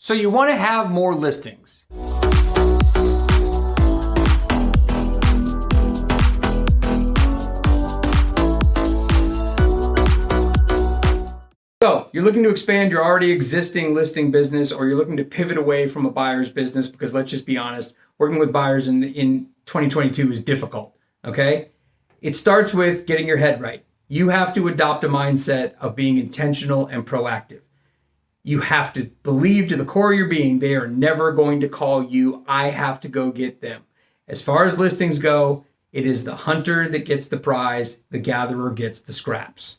So you want to have more listings. So you're looking to expand your already existing listing business, or you're looking to pivot away from a buyer's business, because let's just be honest, working with buyers in 2022 is difficult, okay? It starts with getting your head right. You have to adopt a mindset of being intentional and proactive. You have to believe to the core of your being, they are never going to call you. I have to go get them. As far as listings go, it is the hunter that gets the prize, the gatherer gets the scraps.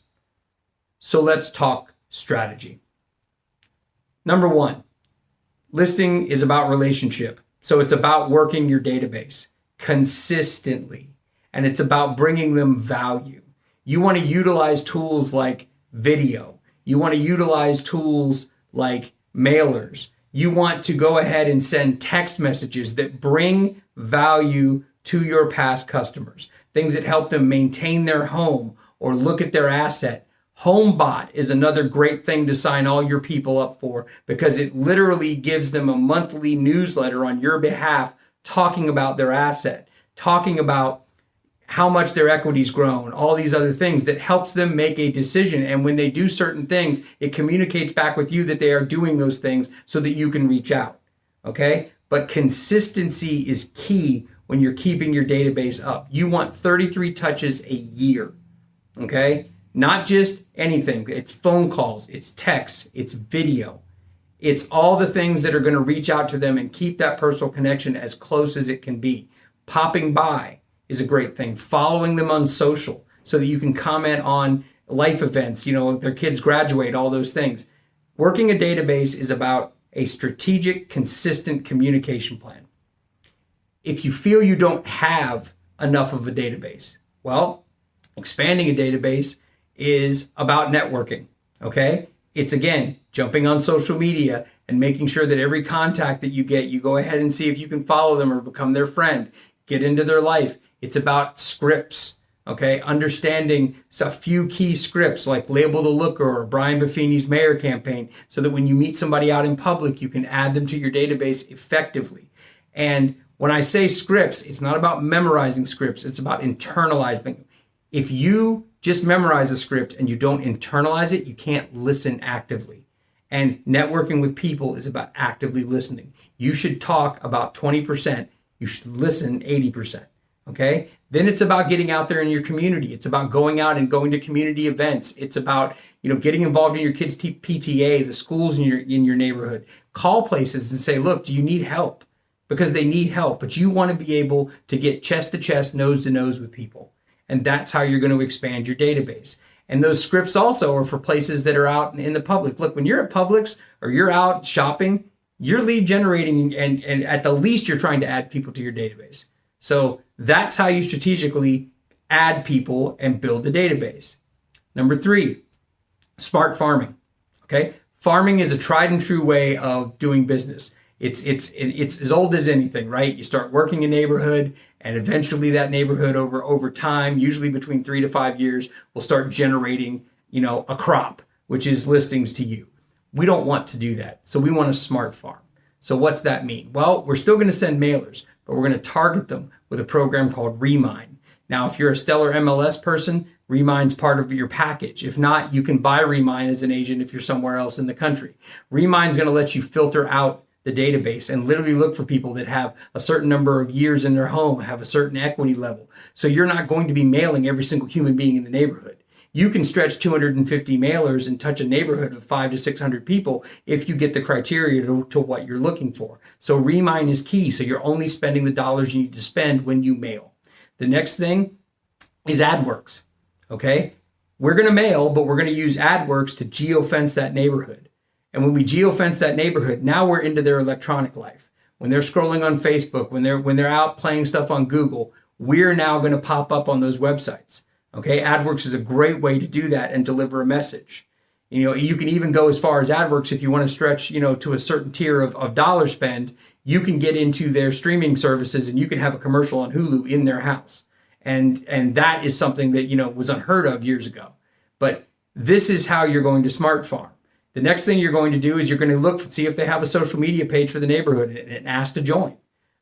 So let's talk strategy. Number one, listing is about relationship. So it's about working your database consistently, and it's about bringing them value. You want to utilize tools like video. You want to utilize tools like mailers. You want to go ahead and send text messages that bring value to your past customers, things that help them maintain their home or look at their asset. HomeBot is another great thing to sign all your people up for, because it literally gives them a monthly newsletter on your behalf talking about their asset, talking about how much their equity's grown, all these other things that helps them make a decision. And when they do certain things, it communicates back with you that they are doing those things so that you can reach out, okay? But consistency is key when you're keeping your database up. You want 33 touches a year, okay? Not just anything. It's phone calls, it's texts, it's video. It's all the things that are going to reach out to them and keep that personal connection as close as it can be. Popping by is a great thing. Following them on social so that you can comment on life events, their kids graduate, all those things. Working a database is about a strategic, consistent communication plan. If you feel you don't have enough of a database, well, expanding a database is about networking, okay? It's, again, jumping on social media and making sure that every contact that you get, you go ahead and see if you can follow them or become their friend, get into their life. It's about scripts, okay? Understanding a few key scripts like Label the Looker or Brian Buffini's mayor campaign, so that when you meet somebody out in public, you can add them to your database effectively. And when I say scripts, it's not about memorizing scripts. It's about internalizing them. If you just memorize a script and you don't internalize it, you can't listen actively. And networking with people is about actively listening. You should talk about 20%. You should listen 80%. Okay? Then it's about getting out there in your community. It's about going out and going to community events. It's about, getting involved in your kids' PTA, the schools in your neighborhood. Call places and say, look, do you need help? Because they need help, but you want to be able to get chest to chest, nose to nose with people. And that's how you're going to expand your database. And those scripts also are for places that are out in the public. Look, when you're at Publix or you're out shopping, you're lead generating, and at the least you're trying to add people to your database. So that's how you strategically add people and build the database. Number 3, smart farming. Okay, farming is a tried and true way of doing business. It's as old as anything, right? You start working a neighborhood, and eventually that neighborhood over time, usually between 3 to 5 years, will start generating, a crop, which is listings to you. We don't want to do that. So we want a smart farm. So what's that mean? Well, we're still going to send mailers, but we're going to target them with a program called Remine. Now, if you're a stellar MLS person, Remine's part of your package. If not, you can buy Remine as an agent if you're somewhere else in the country. Remine's going to let you filter out the database and literally look for people that have a certain number of years in their home, have a certain equity level. So you're not going to be mailing every single human being in the neighborhood. You can stretch 250 mailers and touch a neighborhood of 500 to 600 people if you get the criteria to what you're looking for. So Remine is key. So you're only spending the dollars you need to spend when you mail. The next thing is AdWorks, okay? We're going to mail, but we're going to use AdWorks to geofence that neighborhood. And when we geofence that neighborhood, now we're into their electronic life. When they're scrolling on Facebook, when they're out playing stuff on Google, we're now going to pop up on those websites. Okay, AdWorks is a great way to do that and deliver a message. You can even go as far as AdWorks if you want to stretch, to a certain tier of dollar spend. You can get into their streaming services and you can have a commercial on Hulu in their house. And that is something that, was unheard of years ago. But this is how you're going to smart farm. The next thing you're going to do is you're going to look and see if they have a social media page for the neighborhood and ask to join.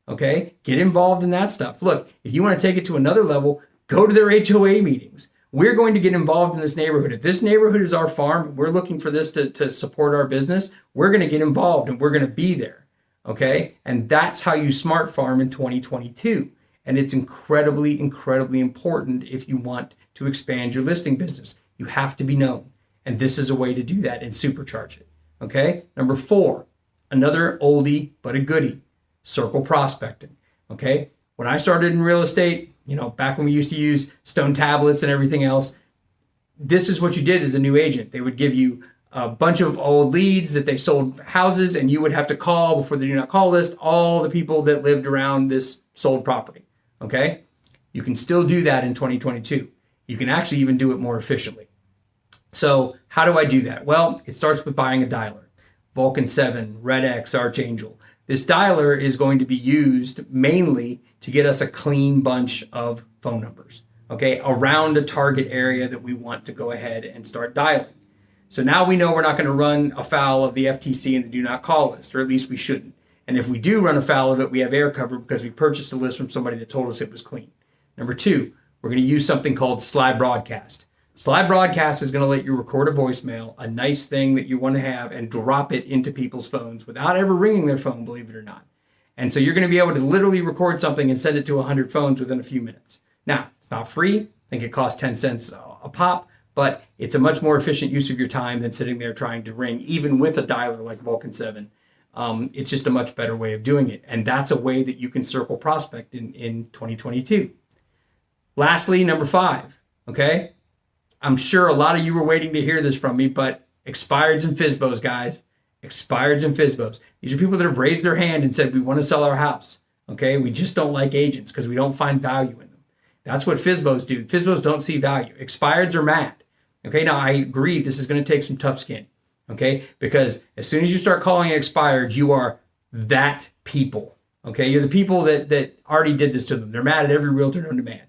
Okay? Get involved in that stuff. Look, if you want to take it to another level, go to their HOA meetings. We're going to get involved in this neighborhood. If this neighborhood is our farm, we're looking for this to support our business, we're going to get involved and we're going to be there. Okay? And that's how you smart farm in 2022. And it's incredibly, incredibly important if you want to expand your listing business. You have to be known. And this is a way to do that and supercharge it. Okay? Number 4, another oldie but a goodie. Circle prospecting. Okay. When I started in real estate, back when we used to use stone tablets and everything else, this is what you did as a new agent. They would give you a bunch of old leads that they sold houses, and you would have to call before the do not call list all the people that lived around this sold property. Okay. You can still do that in 2022. You can actually even do it more efficiently. So how do I do that? Well, it starts with buying a dialer. Vulcan 7, Red X, Archangel. This dialer is going to be used mainly to get us a clean bunch of phone numbers, okay, around a target area that we want to go ahead and start dialing. So now we know we're not going to run afoul of the FTC and the do not call list, or at least we shouldn't. And if we do run afoul of it, we have air cover because we purchased a list from somebody that told us it was clean. Number 2, we're going to use something called slide broadcast. Slide broadcast is going to let you record a voicemail, a nice thing that you want to have, and drop it into people's phones without ever ringing their phone, believe it or not. And so you're going to be able to literally record something and send it to 100 phones within a few minutes. Now, it's not free. I think it costs 10 cents a pop, but it's a much more efficient use of your time than sitting there trying to ring, even with a dialer like Vulcan 7. It's just a much better way of doing it. And that's a way that you can circle prospect in 2022. Lastly, number 5, okay? I'm sure a lot of you were waiting to hear this from me, but expireds and FSBOs, guys. Expireds and FSBOs. These are people that have raised their hand and said, we want to sell our house. Okay, we just don't like agents because we don't find value in them. That's what FSBOs do. FSBOs don't see value. Expireds are mad. Okay, now I agree this is going to take some tough skin. Okay, because as soon as you start calling it expired, you are that people. Okay, you're the people that already did this to them. They're mad at every realtor known to man.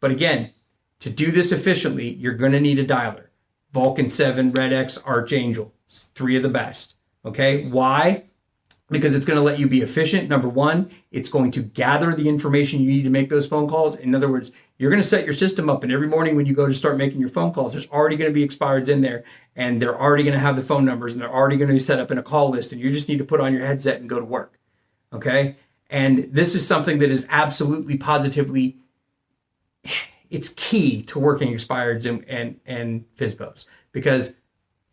But again, to do this efficiently, you're going to need a dialer. Vulcan 7, Red X, Archangel. It's 3 of the best. Okay, why? Because it's going to let you be efficient. Number 1, it's going to gather the information you need to make those phone calls. In other words, you're going to set your system up, and every morning when you go to start making your phone calls, there's already going to be expireds in there, and they're already going to have the phone numbers, and they're already going to be set up in a call list, and you just need to put on your headset and go to work. Okay, and this is something that is absolutely positively, it's key to working expireds and FSBOs, because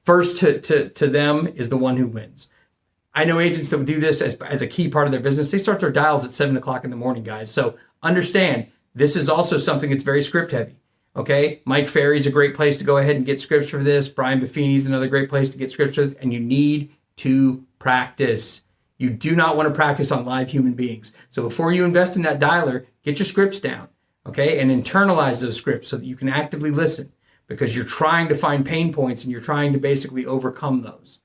first to them is the one who wins. I know agents that would do this as a key part of their business. They start their dials at 7 o'clock in the morning, guys. So understand, this is also something that's very script heavy. Okay, Mike Ferry's a great place to go ahead and get scripts for this. Brian Buffini's another great place to get scripts for this. And you need to practice. You do not want to practice on live human beings. So before you invest in that dialer, get your scripts down. Okay, and internalize those scripts so that you can actively listen, because you're trying to find pain points and you're trying to basically overcome those.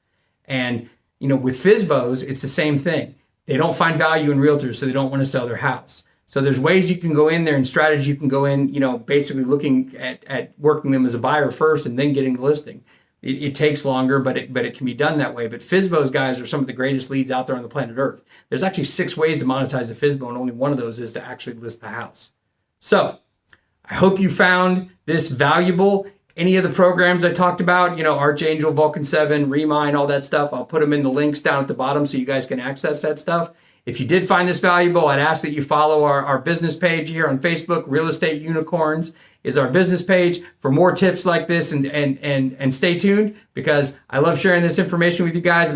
And with FSBOs, it's the same thing. They don't find value in realtors, so they don't want to sell their house. So there's ways you can go in there and strategies you can go in, basically looking at working them as a buyer first and then getting the listing. It takes longer, but it can be done that way. But FSBOs, guys, are some of the greatest leads out there on the planet Earth. There's actually 6 ways to monetize a FSBO, and only one of those is to actually list the house. So I hope you found this valuable. Any of the programs I talked about, Archangel, Vulcan 7, Remine, all that stuff, I'll put them in the links down at the bottom so you guys can access that stuff. If you did find this valuable, I'd ask that you follow our business page here on Facebook. Real Estate Unicorns is our business page for more tips like this, and stay tuned, because I love sharing this information with you guys.